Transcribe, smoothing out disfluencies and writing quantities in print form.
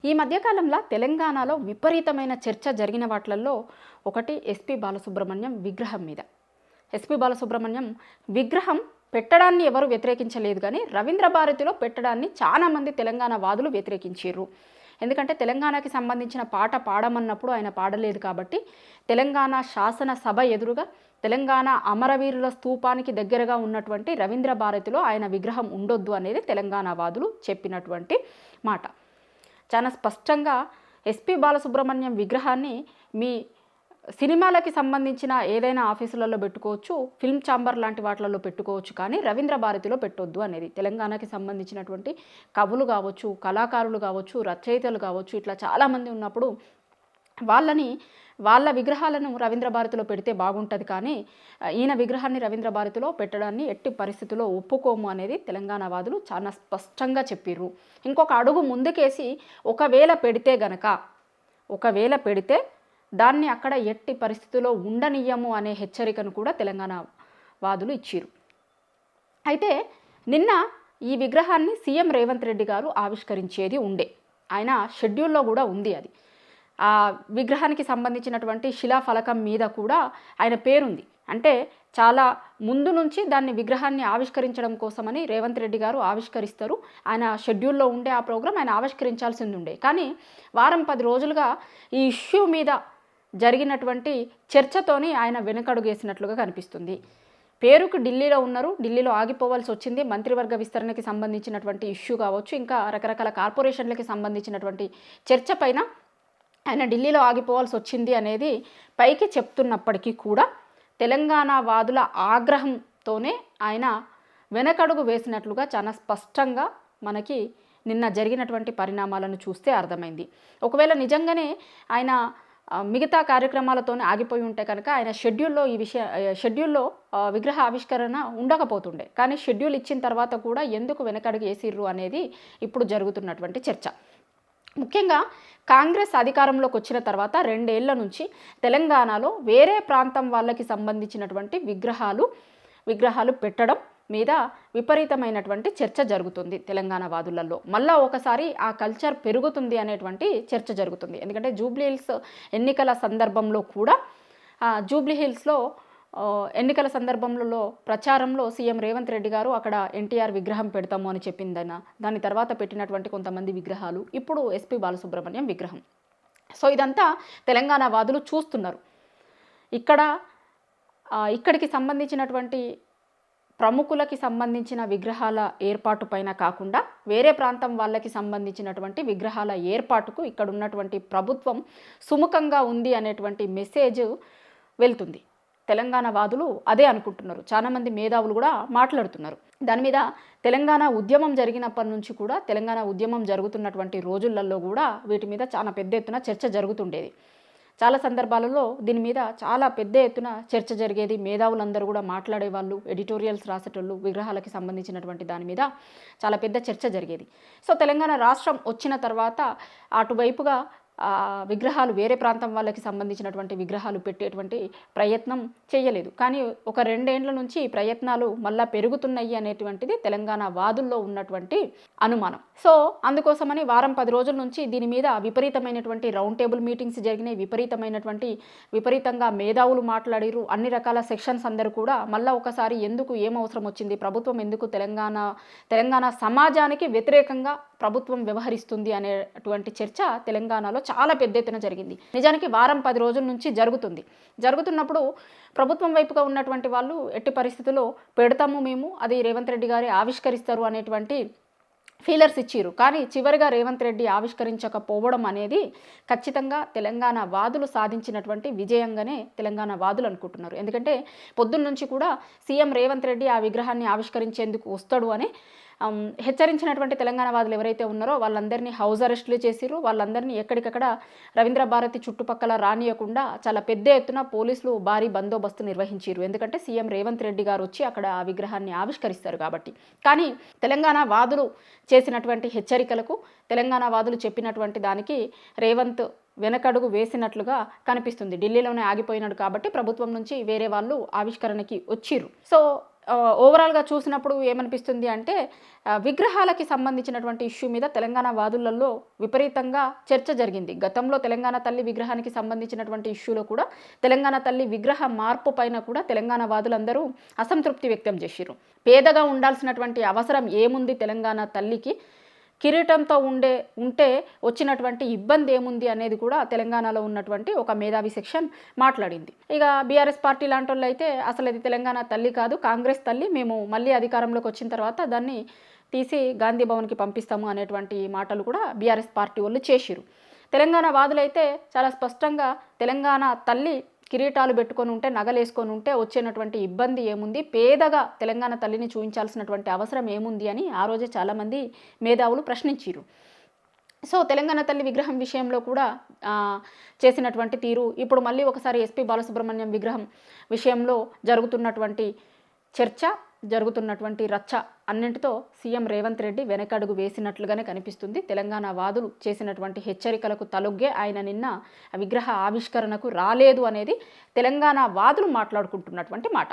ఈ మధ్యకాలంలో తెలంగాణలో విపరీతమైన చర్చ జరిగిన వాటిల్లో ఒకటి ఎస్పి బాలసుబ్రహ్మణ్యం విగ్రహం మీద. ఎస్పి బాలసుబ్రహ్మణ్యం విగ్రహం పెట్టడాన్ని ఎవరు వ్యతిరేకించలేదు, కానీ రవీంద్ర భారతిలో పెట్టడాన్ని చాలామంది తెలంగాణ వాదులు వ్యతిరేకించారు. ఎందుకంటే తెలంగాణకి సంబంధించిన పాట పాడమన్నప్పుడు ఆయన పాడలేదు కాబట్టి తెలంగాణ శాసనసభ ఎదురుగా తెలంగాణ అమరవీరుల స్తూపానికి దగ్గరగా ఉన్నటువంటి రవీంద్ర భారతిలో ఆయన విగ్రహం ఉండొద్దు అనేది తెలంగాణ వాదులు చెప్పినటువంటి మాట. చాలా స్పష్టంగా ఎస్పి బాలసుబ్రహ్మణ్యం విగ్రహాన్ని మీ సినిమాలకి సంబంధించిన ఏదైనా ఆఫీసులలో పెట్టుకోవచ్చు, ఫిల్మ్ ఛాంబర్ లాంటి వాటిలలో పెట్టుకోవచ్చు, కానీ రవీంద్ర భారతిలో పెట్టొద్దు అనేది. తెలంగాణకి సంబంధించినటువంటి కవులు కావచ్చు, కళాకారులు కావచ్చు, రచయితలు కావచ్చు, ఇట్లా చాలామంది ఉన్నప్పుడు వాళ్ళ విగ్రహాలను రవీంద్ర భారతిలో పెడితే బాగుంటుంది, కానీ ఈయన విగ్రహాన్ని రవీంద్ర భారతిలో పెట్టడాన్ని ఎట్టి పరిస్థితుల్లో ఒప్పుకోము అనేది తెలంగాణ వాదులు చాలా స్పష్టంగా చెప్పిర్రు. ఇంకొక అడుగు ముందుకేసి ఒకవేళ పెడితే దాన్ని అక్కడ ఎట్టి పరిస్థితుల్లో ఉండనియ్యము అనే హెచ్చరికను కూడా తెలంగాణ వాదులు ఇచ్చిర్రు. అయితే నిన్న ఈ విగ్రహాన్ని సీఎం రేవంత్ రెడ్డి గారు ఆవిష్కరించేది ఉండే, ఆయన షెడ్యూల్లో కూడా ఉంది. అది ఆ విగ్రహానికి సంబంధించినటువంటి శిలాఫలకం మీద కూడా ఆయన పేరుంది. అంటే చాలా ముందు నుంచి దాన్ని విగ్రహాన్ని ఆవిష్కరించడం కోసమని రేవంత్ రెడ్డి గారు ఆవిష్కరిస్తారు. ఆయన షెడ్యూల్లో ఉండే ఆ ప్రోగ్రాం ఆయన ఆవిష్కరించాల్సింది ఉండే, కానీ వారం 10 రోజులుగా ఈ ఇష్యూ మీద జరిగినటువంటి చర్చతోని ఆయన వెనుకడుగేసినట్లుగా కనిపిస్తుంది. పేరుకు ఢిల్లీలో ఉన్నారు, ఢిల్లీలో ఆగిపోవాల్సి వచ్చింది. మంత్రివర్గ విస్తరణకి సంబంధించినటువంటి ఇష్యూ కావచ్చు, ఇంకా రకరకాల కార్పొరేషన్లకి సంబంధించినటువంటి చర్చ పైన ఆయన ఢిల్లీలో ఆగిపోవాల్సి వచ్చింది అనేది పైకి చెప్తున్నప్పటికీ కూడా తెలంగాణ వాదుల ఆగ్రహంతోనే ఆయన వెనకడుగు వేసినట్లుగా చాలా స్పష్టంగా మనకి నిన్న జరిగినటువంటి పరిణామాలను చూస్తే అర్థమైంది. ఒకవేళ నిజంగానే ఆయన మిగతా కార్యక్రమాలతోనే ఆగిపోయి ఉంటే కనుక ఆయన షెడ్యూల్లో విగ్రహ ఆవిష్కరణ ఉండకపోతుండే, కానీ షెడ్యూల్ ఇచ్చిన తర్వాత కూడా ఎందుకు వెనకడుగు వేసిర్రు అనేది ఇప్పుడు జరుగుతున్నటువంటి చర్చ. ముఖ్యంగా కాంగ్రెస్ అధికారంలోకి వచ్చిన తర్వాత 2 ఏళ్ల నుంచి తెలంగాణలో వేరే ప్రాంతం వాళ్ళకి సంబంధించినటువంటి విగ్రహాలు పెట్టడం మీద విపరీతమైనటువంటి చర్చ జరుగుతుంది తెలంగాణ వాదులలో. మళ్ళా ఒకసారి ఆ కల్చర్ పెరుగుతుంది అనేటువంటి చర్చ జరుగుతుంది. ఎందుకంటే జూబ్లీహిల్స్ ఎన్నికల సందర్భంలో కూడా జూబ్లీహిల్స్లో ఎన్నికల సందర్భంలో ప్రచారంలో సీఎం రేవంత్ రెడ్డి గారు అక్కడ ఎన్టీఆర్ విగ్రహం పెడతాము అని చెప్పిందన్న, దాని తర్వాత పెట్టినటువంటి కొంతమంది విగ్రహాలు, ఇప్పుడు ఎస్పి బాలసుబ్రహ్మణ్యం విగ్రహం. సో ఇదంతా తెలంగాణ వాదులు చూస్తున్నారు. ఇక్కడికి సంబంధించినటువంటి ప్రముఖులకి సంబంధించిన విగ్రహాల ఏర్పాటు పైన కాకుండా వేరే ప్రాంతం వాళ్ళకి సంబంధించినటువంటి విగ్రహాల ఏర్పాటుకు ఇక్కడ ఉన్నటువంటి ప్రభుత్వం సుముఖంగా ఉంది అనేటువంటి మెసేజ్ వెళ్తుంది. తెలంగాణ వాదులు అదే అనుకుంటున్నారు. చాలామంది మేధావులు కూడా మాట్లాడుతున్నారు దాని మీద. తెలంగాణ ఉద్యమం జరిగినప్పటి నుంచి కూడా, తెలంగాణ ఉద్యమం జరుగుతున్నటువంటి రోజులలో కూడా వీటి మీద చాలా పెద్ద ఎత్తున చర్చ జరుగుతుండేది. చాలా సందర్భాలలో దీని మీద చాలా పెద్ద ఎత్తున చర్చ జరిగేది. మేధావులందరూ కూడా మాట్లాడేవాళ్ళు, ఎడిటోరియల్స్ రాసేటోళ్ళు, విగ్రహాలకి సంబంధించినటువంటి దాని మీద చాలా పెద్ద చర్చ జరిగేది. సో తెలంగాణ రాష్ట్రం వచ్చిన తర్వాత అటువైపుగా విగ్రహాలు వేరే ప్రాంతం వాళ్ళకి సంబంధించినటువంటి విగ్రహాలు పెట్టేటువంటి ప్రయత్నం చేయలేదు, కానీ ఒక 2 ఏళ్ల నుంచి ఈ ప్రయత్నాలు మళ్ళా పెరుగుతున్నాయి అనేటువంటిది తెలంగాణ వాదుల్లో ఉన్నటువంటి అనుమానం. సో అందుకోసమని వారం 10 రోజుల నుంచి దీని మీద విపరీతమైనటువంటి రౌండ్ టేబుల్ మీటింగ్స్ జరిగినాయి. విపరీతంగా మేధావులు మాట్లాడిరు. అన్ని రకాల సెక్షన్స్ అందరూ కూడా మళ్ళీ ఒకసారి ఏం అవసరం వచ్చింది, ప్రభుత్వం ఎందుకు తెలంగాణ సమాజానికి వ్యతిరేకంగా ప్రభుత్వం వ్యవహరిస్తుంది అనేటువంటి చర్చ తెలంగాణలో చాలా పెద్ద ఎత్తున జరిగింది. నిజానికి వారం 10 రోజుల నుంచి జరుగుతున్నప్పుడు ప్రభుత్వం వైపుగా ఉన్నటువంటి వాళ్ళు ఎట్టి పరిస్థితుల్లో పెడతాము మేము, అది రేవంత్ రెడ్డి గారే ఆవిష్కరిస్తారు అనేటువంటి ఫీలర్స్ ఇచ్చిరు. కానీ చివరిగా రేవంత్ రెడ్డి ఆవిష్కరించకపోవడం అనేది ఖచ్చితంగా తెలంగాణ వాదులు సాధించినటువంటి విజయంగానే తెలంగాణ వాదులు అనుకుంటున్నారు. ఎందుకంటే పొద్దున్న నుంచి కూడా సీఎం రేవంత్ రెడ్డి ఆ విగ్రహాన్ని ఆవిష్కరించేందుకు వస్తాడు అని హెచ్చరించినటువంటి తెలంగాణ వాదులు ఎవరైతే ఉన్నారో వాళ్ళందరినీ హౌస్ అరెస్టులు చేసిరు. వాళ్ళందరినీ ఎక్కడికక్కడ రవీంద్ర భారతి చుట్టుపక్కల రానియకుండా చాలా పెద్ద ఎత్తున పోలీసులు భారీ బందోబస్తు నిర్వహించారు. ఎందుకంటే సీఎం రేవంత్ రెడ్డి గారు వచ్చి అక్కడ ఆ విగ్రహాన్ని ఆవిష్కరిస్తారు కాబట్టి. కానీ తెలంగాణ వాదులు చేసినటువంటి హెచ్చరికలకు, తెలంగాణ వాదులు చెప్పినటువంటి దానికి రేవంత్ వెనకడుగు వేసినట్లుగా కనిపిస్తుంది. ఢిల్లీలోనే ఆగిపోయినాడు కాబట్టి ప్రభుత్వం నుంచి వేరే వాళ్ళు ఆవిష్కరణకి వచ్చిర్రు. సో ఓవరాల్గా చూసినప్పుడు ఏమనిపిస్తుంది అంటే విగ్రహాలకి సంబంధించినటువంటి ఇష్యూ మీద తెలంగాణ వాదులలో విపరీతంగా చర్చ జరిగింది. గతంలో తెలంగాణ తల్లి విగ్రహానికి సంబంధించినటువంటి ఇష్యూలో కూడా తెలంగాణ తల్లి విగ్రహ మార్పు పైన కూడా తెలంగాణ వాదులందరూ అసంతృప్తి వ్యక్తం చేసిర్రు. పేదగా ఉండాల్సినటువంటి అవసరం ఏముంది తెలంగాణ తల్లికి, కిరీటంతో ఉంటే వచ్చినటువంటి ఇబ్బంది ఏముంది అనేది కూడా తెలంగాణలో ఉన్నటువంటి ఒక మేధావి సెక్షన్ మాట్లాడింది. ఇక బీఆర్ఎస్ పార్టీ లాంటి వాళ్ళు అయితే అసలు అది తెలంగాణ తల్లి కాదు, కాంగ్రెస్ తల్లి, మేము మళ్ళీ అధికారంలోకి వచ్చిన తర్వాత దాన్ని తీసి గాంధీ భవన్కి పంపిస్తాము అనేటువంటి మాటలు కూడా బీఆర్ఎస్ పార్టీ వాళ్ళు చేసిరు. తెలంగాణ వాదులైతే చాలా స్పష్టంగా తెలంగాణ తల్లి కిరీటాలు పెట్టుకొని ఉంటే, నగలేసుకొని ఉంటే వచ్చేటటువంటి ఇబ్బంది ఏముంది, పేదగా తెలంగాణ తల్లిని చూపించాల్సినటువంటి అవసరం ఏముంది అని ఆ రోజే చాలామంది మేధావులు ప్రశ్నించారు. సో తెలంగాణ తల్లి విగ్రహం విషయంలో కూడా చేసినటువంటి తీరు, ఇప్పుడు మళ్ళీ ఒకసారి ఎస్పీ బాలసుబ్రహ్మణ్యం విగ్రహం విషయంలో జరుగుతున్నటువంటి చర్చ, జరుగుతున్నటువంటి రచ్చ అన్నింటితో సీఎం రేవంత్ రెడ్డి వెనకడుగు వేసినట్లుగానే కనిపిస్తుంది. తెలంగాణ వాదులు చేసినటువంటి హెచ్చరికలకు తలొగ్గే ఆయన నిన్న విగ్రహ ఆవిష్కరణకు రాలేదు అనేది తెలంగాణ వాదులు మాట్లాడుకుంటున్నటువంటి మాట.